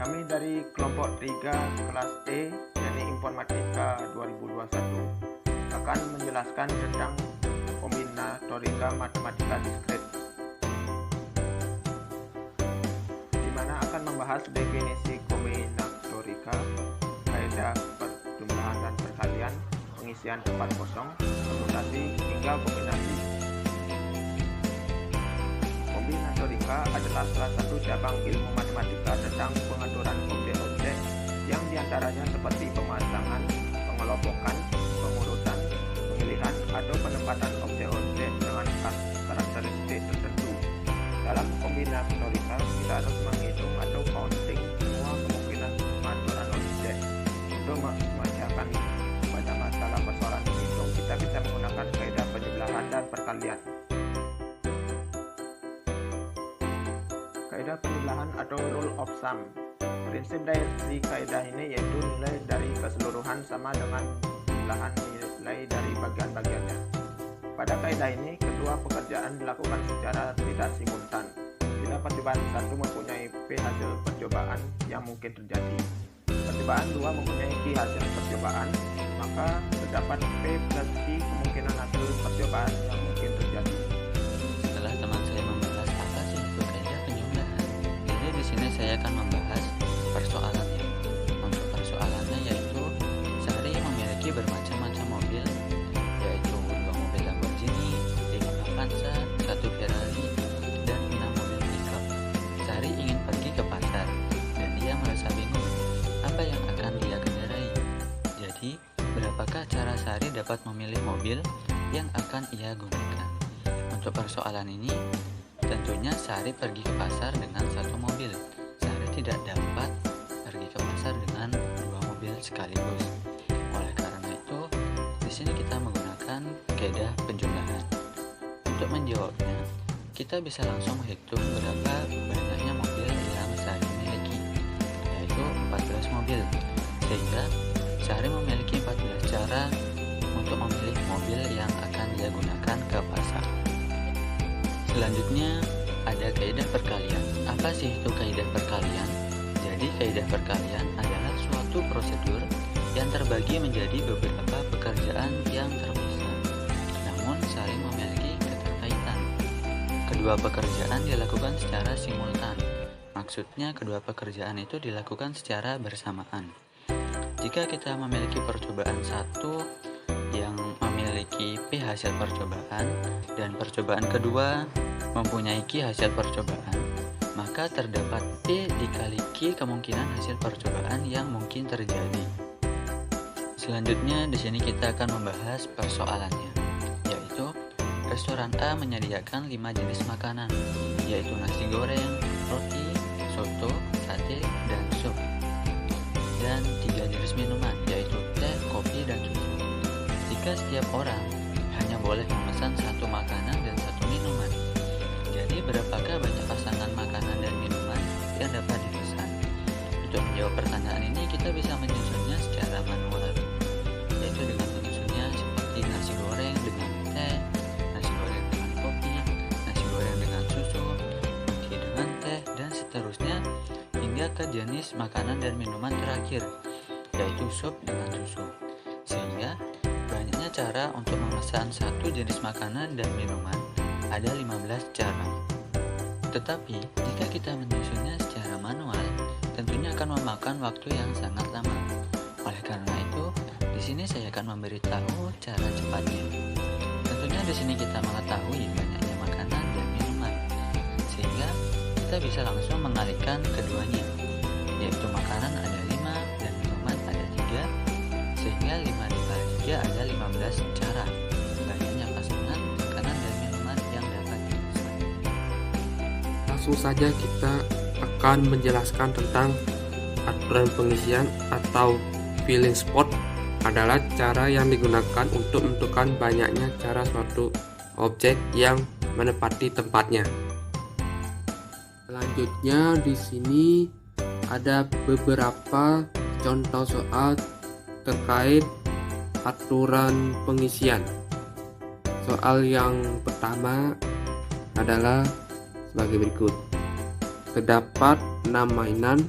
Kami dari kelompok 3 kelas E, yakni Informatika 2021, akan menjelaskan tentang kombinatorika matematika diskrit, di mana akan membahas definisi kombinatorika, kaidah perjumlahan dan perkalian, pengisian tempat kosong, permutasi, hingga kombinasi. Kombinatorika adalah salah satu cabang ilmu matematika tentang pengaturan objek-objek yang diantaranya seperti pemasangan, pengelompokan, pengurutan, pemilihan, atau penempatan objek-objek dengan karakteristik tertentu. Dalam kombinatorika, kita harus menghitung atau counting semua kemungkinan pengaturan objek. Untuk memecahkan pada masalah persoalan menghitung, kita bisa menggunakan kaidah penjumlahan dan perkalian. Kaidah penjumlahan atau rule of sum. Prinsip dari kaidah ini yaitu nilai dari keseluruhan sama dengan jumlahan nilai dari bagian-bagiannya. Pada kaidah ini, kedua pekerjaan dilakukan secara tidak simultan. Bila percobaan satu mempunyai P hasil percobaan yang mungkin terjadi, percobaan 2 mempunyai Q hasil percobaan, maka terdapat P plus Q kemungkinan hasil percobaan yang mungkin terjadi. Setelah teman saya membahas apa sih itu kaidah penjumlahan, jadi di sini saya akan membahas persoalannya. Untuk persoalannya yaitu Sari memiliki bermacam-macam mobil, yaitu 2 mobil Lamborghini, 5 Avanza, 1 Ferrari, dan 6 mobil pickup. Sari ingin pergi ke pasar dan dia merasa bingung apa yang akan dia kendarai. Jadi, berapakah cara Sari dapat memilih mobil yang akan ia gunakan? Untuk persoalan ini, tentunya Sari pergi ke pasar dengan 1 mobil. Sari tidak dapat pergi ke pasar dengan 2 mobil sekaligus. Oleh karena itu, di sini kita menggunakan kaidah penjumlahan. Untuk menjawabnya, kita bisa langsung menghitung berapa banyaknya mobil yang Sari miliki, yaitu 14 mobil. Sehingga Sari memiliki 14 cara untuk memilih mobil yang akan dia gunakan ke pasar. Selanjutnya ada kaidah perkalian. Apa sih itu kaidah perkalian? Jadi kaidah perkalian adalah suatu prosedur yang terbagi menjadi beberapa pekerjaan yang terpisah, namun saling memiliki keterkaitan. Kedua pekerjaan dilakukan secara simultan. Maksudnya kedua pekerjaan itu dilakukan secara bersamaan. Jika kita memiliki percobaan 1 yang memiliki P hasil percobaan dan percobaan kedua mempunyai Q hasil percobaan, maka terdapat P dikali Q kemungkinan hasil percobaan yang mungkin terjadi. Selanjutnya di sini kita akan membahas persoalannya, yaitu restoran A menyediakan 5 jenis makanan, yaitu nasi goreng, roti, soto, sate, dan sup, dan 3 jenis minuman, yaitu teh, kopi, dan susu. Jika setiap orang hanya boleh memesan 1 makanan dan 1 minuman, jadi berapakah banyak pasangan makanan dan minuman yang dapat dipesan? Untuk menjawab pertanyaan ini, kita bisa menyusunnya secara manual, yaitu dengan menyusunnya seperti nasi goreng dengan teh, nasi goreng dengan kopi, nasi goreng dengan susu, roti dengan teh, dan seterusnya hingga ke jenis makanan dan minuman terakhir, yaitu sup dengan susu. Sehingga banyaknya cara untuk memesan 1 jenis makanan dan minuman, ada 15 cara. Tetapi jika kita menyusunnya secara manual, tentunya akan memakan waktu yang sangat lama. Oleh karena itu, di sini saya akan memberitahu cara cepatnya. Tentunya di sini kita mengetahui banyaknya makanan dan minuman, sehingga kita bisa langsung mengalihkan keduanya, yaitu makanan ada 5 dan minuman ada 3, sehingga 5 dikali 3 ada 15 cara banyaknya pasangan makanan dan minuman yang dapat dipesan. Langsung saja kita akan menjelaskan tentang aturan pengisian atau filling spot adalah cara yang digunakan untuk menentukan banyaknya cara suatu objek yang menempati tempatnya. Selanjutnya di sini ada beberapa contoh soal terkait aturan pengisian. Soal yang pertama adalah sebagai berikut. Terdapat 6 mainan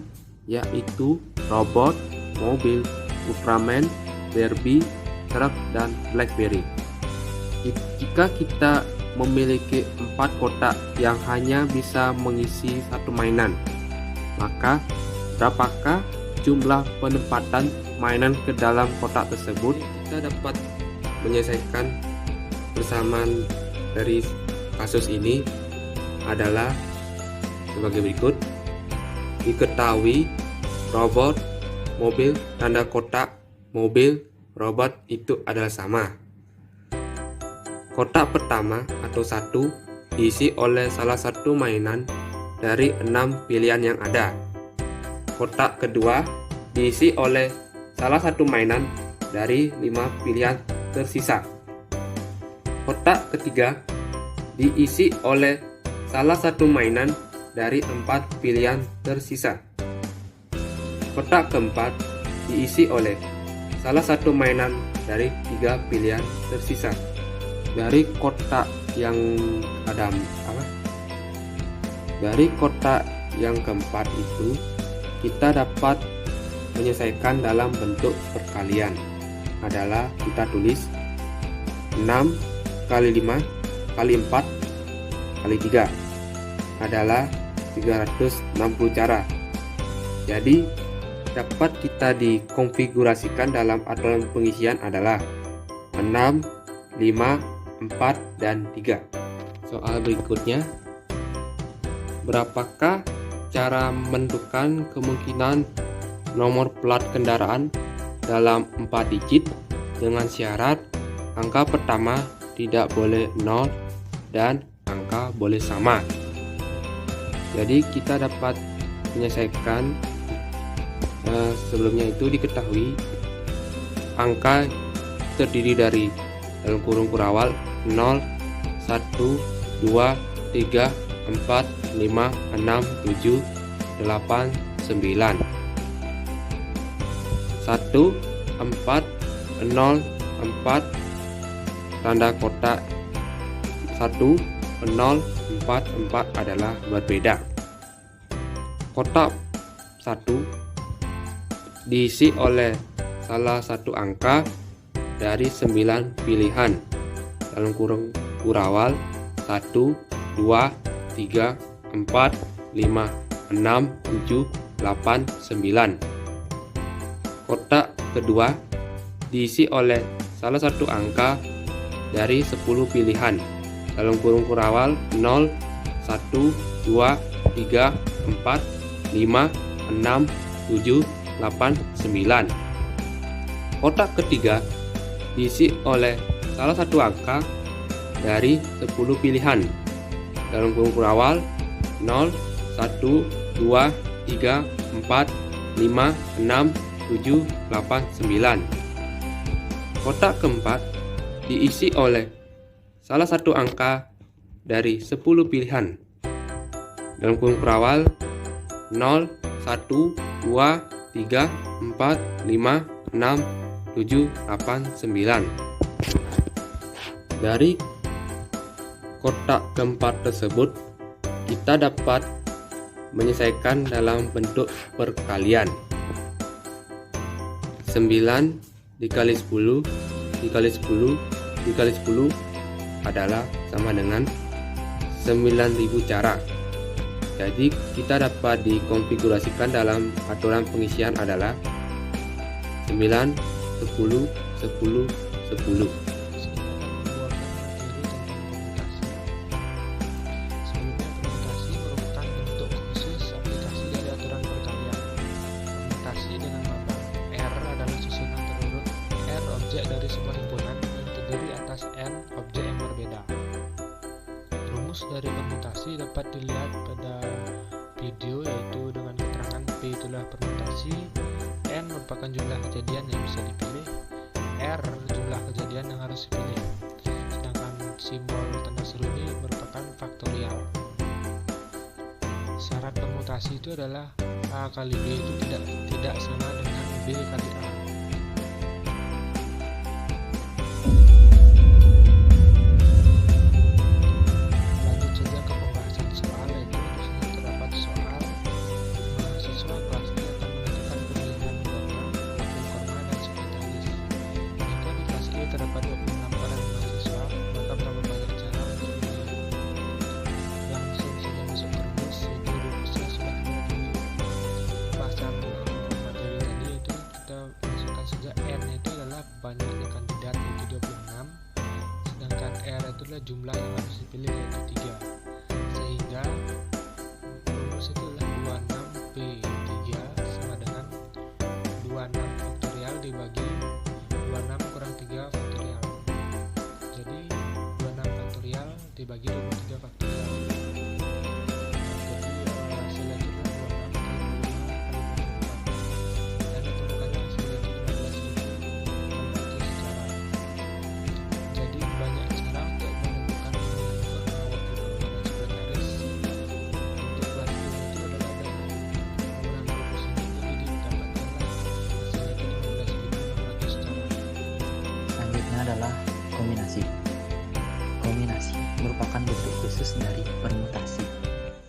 yaitu robot, mobil, Ultraman, Barbie, truk, dan BlackBerry. Jika kita memiliki 4 kotak yang hanya bisa mengisi satu mainan, maka berapakah jumlah penempatan mainan ke dalam kotak tersebut? Kita dapat menyelesaikan persamaan dari kasus ini adalah sebagai berikut. Diketahui robot, mobil, tanda kotak, mobil, robot itu adalah sama. Kotak pertama atau 1 diisi oleh salah satu mainan dari 6 pilihan yang ada. Kotak kedua diisi oleh salah satu mainan dari 5 pilihan tersisa. Kotak ketiga diisi oleh salah satu mainan dari 4 pilihan tersisa. Kotak keempat diisi oleh salah satu mainan dari 3 pilihan tersisa. Dari kotak yang Dari kotak yang keempat itu kita dapat menyelesaikan dalam bentuk perkalian. Adalah kita tulis 6 kali 5 kali 4 kali 3 adalah 360 cara. Jadi dapat kita dikonfigurasikan dalam aturan pengisian adalah 6, 5, 4, dan 3. Soal berikutnya, berapakah cara menentukan kemungkinan nomor plat kendaraan dalam 4 digit dengan syarat angka pertama tidak boleh 0 dan angka boleh sama? Jadi kita dapat menyelesaikan sebelumnya itu diketahui angka terdiri dari dalam kurung kurawal 0, 1, 2, 3, 4, 5, 6, 7, 8, 9. 1, 4, 0, 4, tanda kotak 1, 0, 4, 4 adalah berbeda. Kotak 1 diisi oleh salah satu angka dari 9 pilihan dalam kurung kurawal 1, 2, 3, 4, 5, 6, 7, 8, 9. Kotak kedua diisi oleh salah satu angka dari 10 pilihan dalam kurung kurawal 0, 1, 2, 3, 4, 5, 6, 7, 8, 9. Kotak ketiga diisi oleh salah satu angka dari 10 pilihan dalam kurung kurawal 0, 1, 2, 3, 4, 5, 6, 7, 8, 9. Kotak keempat diisi oleh salah satu angka dari 10 pilihan dalam kurung kurawal 0, 1, 2, 3, 4, 5, 6, 7, 8, 9. Dari kotak keempat tersebut kita dapat menyelesaikan dalam bentuk perkalian. 9 dikali 10 dikali 10 dikali 10 adalah sama dengan 9.000 cara. Jadi kita dapat dikonfigurasikan dalam aturan pengisian adalah 9, 10, 10, 10. Dari sebuah himpunan yang terdiri atas n objek yang berbeda. Rumus dari permutasi dapat dilihat pada video, yaitu dengan keterangan P itulah permutasi, n merupakan jumlah kejadian yang bisa dipilih, r jumlah kejadian yang harus dipilih, sedangkan simbol tanda seru ini merupakan faktorial. Syarat permutasi itu adalah A kali B itu tidak sama dengan B kali A. Lanjut saja ke pembahasan soal, yaitu di sini terdapat soal mahasiswa kelas 3 adalah jumlah yang harus dipilih yaitu 3. Sehingga rumus itu adalah 26P3 sama dengan 26 faktorial dibagi 26 kurang 3 faktorial. Jadi 26 faktorial dibagi 23 faktorial. Jadi hasilnya itu adalah 26 kali 25 kali 24. Dan ditemukannya hasilnya itu 15.600 cara. Jadi banyak cara untuk menentukan jumlah waktu pada sekretaris. Untuk waktu itu adalah dengan penggunaan rumus ini, jadi didapatkanlah hasilnya itu 15.600 cara. Selanjutnya adalah kombinasi. Kombinasi merupakan bentuk khusus dari permutasi,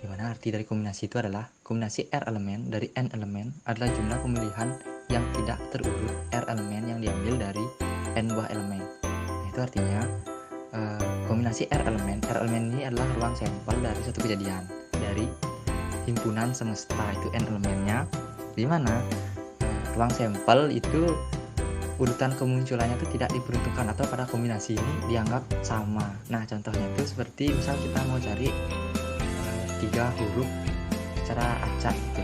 di mana arti dari kombinasi itu adalah kombinasi R elemen dari N elemen adalah jumlah pemilihan yang tidak terurut R elemen yang diambil dari N buah elemen. Nah, itu artinya kombinasi R elemen ini adalah ruang sampel dari suatu kejadian dari himpunan semesta, itu N elemennya, di mana ruang sampel itu urutan kemunculannya itu tidak diperuntukkan atau pada kombinasi ini dianggap sama. Nah, contohnya itu seperti misal kita mau cari 3 huruf secara acak gitu.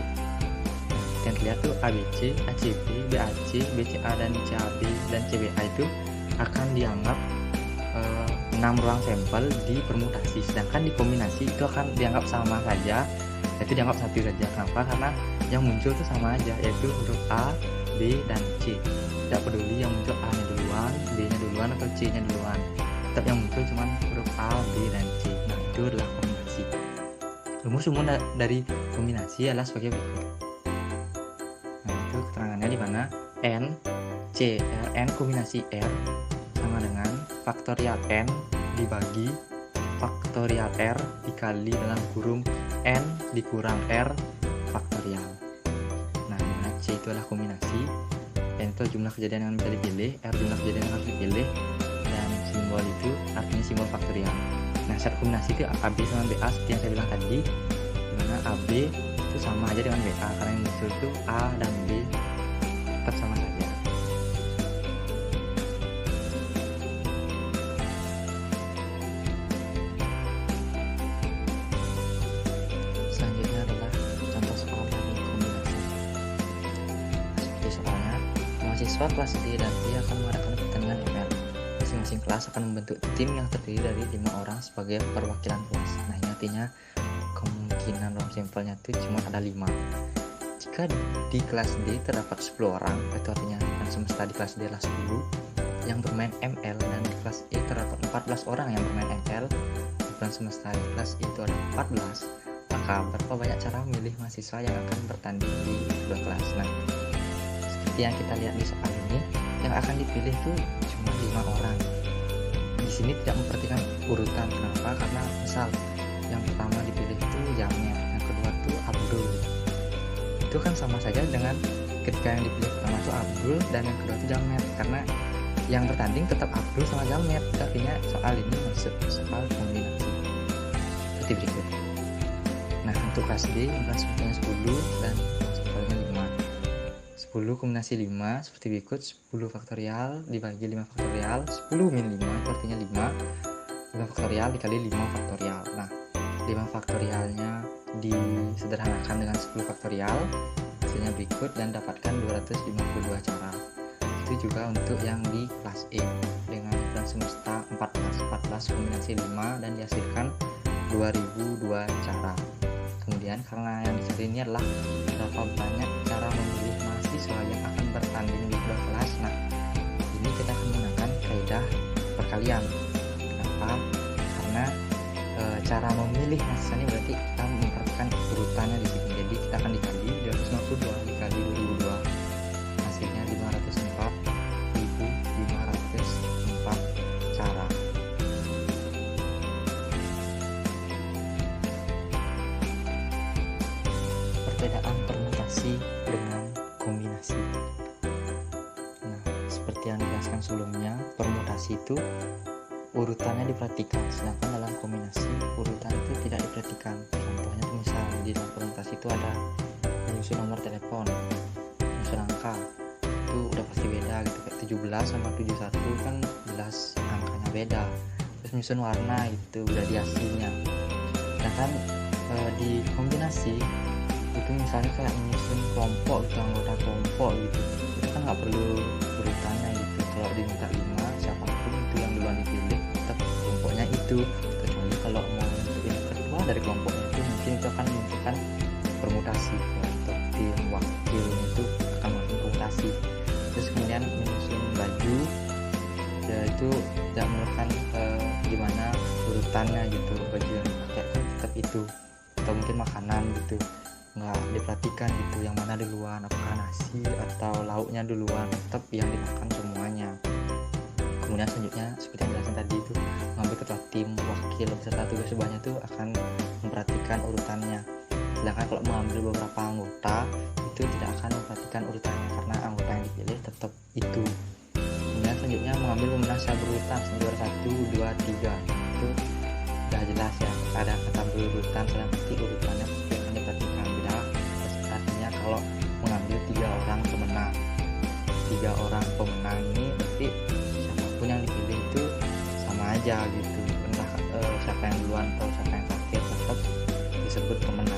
Yang lihat tuh ABC, ACB, BAC, BCA dan CAB dan CBA itu akan dianggap 6 ruang sampel di permutasi, sedangkan di kombinasi itu akan dianggap sama saja, yaitu dianggap satu saja. Kenapa? Karena yang muncul itu sama aja, yaitu huruf A, B, dan C. Tidak peduli yang muncul A-nya duluan, B-nya duluan, atau C-nya duluan. Tetap yang muncul cuma huruf A, B, dan C. Nah, itu adalah kombinasi. Rumus umum dari kombinasi adalah sebagai berikut. Nah, itu keterangannya di mana N, C, R, N kombinasi R sama dengan faktorial N dibagi faktorial R dikali dalam kurung N dikurang R faktorial. Nah, di mana C itu adalah kombinasi, N itu jumlah kejadian yang bisa dipilih, R jumlah kejadian yang harus dipilih, dan simbol itu artinya simbol faktorial. Nah, syarat kombinasi itu AB sama BA seperti yang saya bilang tadi, dimana AB itu sama aja dengan BA karena yang muncul itu A dan B tetap sama saja. Selanjutnya adalah contoh soal dari kombinasi. Seperti soalnya, mahasiswa kelas D dan E akan mengadakan pertandingan ML. Masing-masing kelas akan membentuk tim yang terdiri dari 5 orang sebagai perwakilan kelas. Nah, ini artinya kemungkinan ruang sampelnya itu cuma ada 5. Jika di kelas D terdapat 10 orang, itu artinya ruang semesta di kelas D adalah 10 yang bermain ML, dan di kelas E terdapat 14 orang yang bermain ML, di ruang semesta di kelas E itu ada 14, maka berapa banyak cara memilih mahasiswa yang akan bertanding di kedua kelas. Nah, seperti yang kita lihat di soal ini, yang akan dipilih itu cuma 5 orang. Di sini tidak memperhatikan urutan. Kenapa? Karena misal yang pertama dipilih itu Jamet, yang kedua itu Abdul. Itu kan sama saja dengan ketika yang dipilih pertama itu Abdul dan yang kedua itu Jamet, karena yang bertanding tetap Abdul sama Jamet. Artinya soal ini masuk soal kombinasi seperti berikut. Nah, untuk kelas D yang sebetulnya 10 dan sampelnya 5. 10 kombinasi 5 seperti berikut: 10 faktorial dibagi 5 faktorial, 10 min 5 itu artinya 5 faktorial dikali 5 faktorial. Nah, 5 faktorialnya disederhanakan dengan 10 faktorial, hasilnya berikut, dan dapatkan 252 cara. Itu juga untuk yang di kelas E dengan ukuran semesta 14 kombinasi 5 dan dihasilkan 2002 cara. Kemudian karena yang dicari ini adalah berapa banyak cara memilih mahasiswa yang akan bertanding di kedua kelas. Nah, ini kita akan menggunakan kaidah perkalian. Kenapa? Karena cara memilih mahasiswa ini berarti kita memperhatikan urutannya di sini. Jadi kita akan dikali 252 dikali 2002, hasilnya 504 cara. Perbedaan permutasi dengan kombinasi. Nah, seperti yang dijelaskan sebelumnya, permutasi itu urutannya diperhatikan, sedangkan dalam kombinasi urutan itu tidak diperhatikan. Contohnya misal di dalam permutasi itu ada menyusun nomor telepon, menyusun angka, itu udah pasti beda gitu. Kayak 17 sama 71 kan jelas angkanya beda. Terus menyusun warna gitu gradasinya. Sedangkan di kombinasi itu misalnya kayak menyusun kelompok gitu, anggota kelompok gitu, itu kan nggak perlu urutannya gitu. Kalau diminta 5, siapapun itu yang duluan dipilih tetap kelompoknya itu, kecuali kalau mau nentuin ketua dari kelompoknya itu mungkin itu akan menentukan permutasi ya, untuk tim wakil itu akan melakukan permutasi. Terus kemudian menyusun baju ya, itu tidak memerlukan gimana urutannya gitu, baju yang dipakai kan tetap itu, atau mungkin makanan gitu nggak diperhatikan gitu yang mana duluan, apakah nasi atau lauknya duluan, tetap yang dimakan semuanya. Kemudian selanjutnya seperti yang jelasin tadi itu, mengambil ketua tim, wakil beserta tugas sebahnya itu akan memperhatikan urutannya. Sedangkan kalau mengambil beberapa anggota itu tidak akan memperhatikan urutannya karena anggota yang dipilih tetap itu. Kemudian selanjutnya mengambil pemenang secara berurutan, juara 1, 2, 3 itu udah jelas ya, ada kata berurutan, sedang pasti urutannya pasti akan diperhatikan. Beda artinya kalau mengambil 3 orang pemenang, 3 orang pemenang ini berarti siapapun yang dipilih itu sama aja gitu, entah siapa yang duluan atau siapa yang terakhir tetap disebut pemenang.